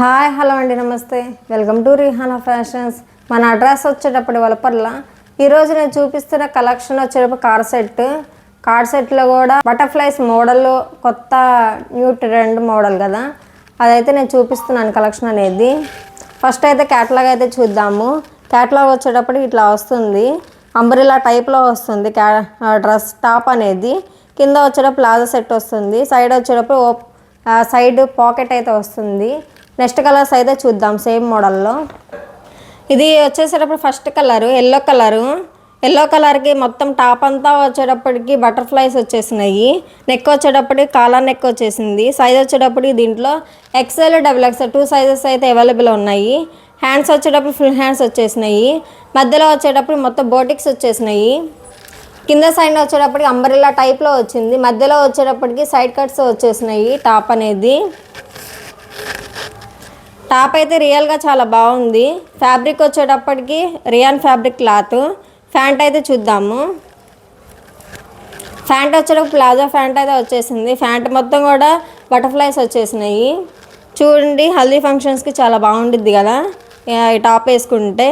Hi hello అండి, నమస్తే. Welcome to Rihana fashions. మన అడ్రస్ వచ్చేటప్పుడు వలపర్ల. ఈరోజు నేను చూపిస్తున్న కలెక్షన్ వచ్చేటప్పుడు కార్డ్ సెట్లో కూడా బటర్ఫ్లైస్ మోడల్లో కొత్త న్యూ ట్రెండ్ మోడల్ కదా, అదైతే నేను చూపిస్తున్నాను కలెక్షన్ అనేది. ఫస్ట్ అయితే క్యాటలాగ్ అయితే చూద్దాము. క్యాటలాగ్ వచ్చేటప్పుడు ఇట్లా వస్తుంది, అంబ్రెల్లా టైప్లో వస్తుంది డ్రెస్ టాప్ అనేది. కింద వచ్చేటప్పుడు ప్లాజో సెట్ వస్తుంది, సైడ్ వచ్చేటప్పుడు సైడ్ పాకెట్ అయితే వస్తుంది. నెక్స్ట్ కలర్స్ అయితే చూద్దాం సేమ్ మోడల్లో. ఇది వచ్చేసేటప్పుడు ఫస్ట్ కలరు ఎల్లో కలర్కి మొత్తం టాప్ అంతా వచ్చేటప్పటికి బటర్ఫ్లైస్ వచ్చేసినాయి. నెక్ వచ్చేటప్పటికి కాలర్ నెక్ వచ్చేసింది. సైజ్ వచ్చేటప్పటికి దీంట్లో XL XXL 2 సైజెస్ అయితే అవైలబుల్ ఉన్నాయి. హ్యాండ్స్ వచ్చేటప్పుడు ఫుల్ హ్యాండ్స్ వచ్చేసినాయి. మధ్యలో వచ్చేటప్పుడు మొత్తం బోటిక్స్ వచ్చేసినాయి. కింద సైడ్ వచ్చేటప్పటికి అంబ్రెల్లా టైప్లో వచ్చింది. మధ్యలో వచ్చేటప్పటికి సైడ్ కట్స్ వచ్చేసినాయి. టాప్ అనేది టాప్ అయితే రియల్గా చాలా బాగుంది. ఫ్యాబ్రిక్ వచ్చేటప్పటికి రియాన్ ఫ్యాబ్రిక్ క్లాత్. ప్యాంట్ అయితే చూద్దాము. ప్యాంట్ వచ్చేటప్పుడు ప్లాజో ప్యాంట్ అయితే వచ్చేసింది. ప్యాంట్ మొత్తం కూడా బటర్ఫ్లైస్ వచ్చేసినాయి. చూడండి, హల్దీ ఫంక్షన్స్కి చాలా బాగుంటుంది కదా ఈ టాప్ వేసుకుంటే.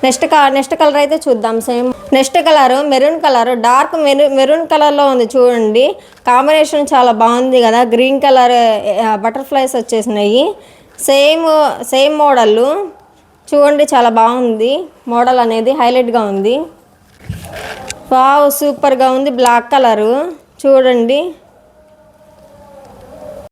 నెక్స్ట్ కలర్ అయితే చూద్దాం same. Next colour maroon colour, dark maroon కలర్లో ఉంది. చూడండి, కాంబినేషన్ చాలా బాగుంది కదా. గ్రీన్ కలర్ బటర్ఫ్లైస్ వచ్చేసినాయి. Same model. చూడండి, చాలా బాగుంది మోడల్ అనేది, హైలైట్గా ఉంది. వావ్, సూపర్గా ఉంది. బ్లాక్ కలరు చూడండి.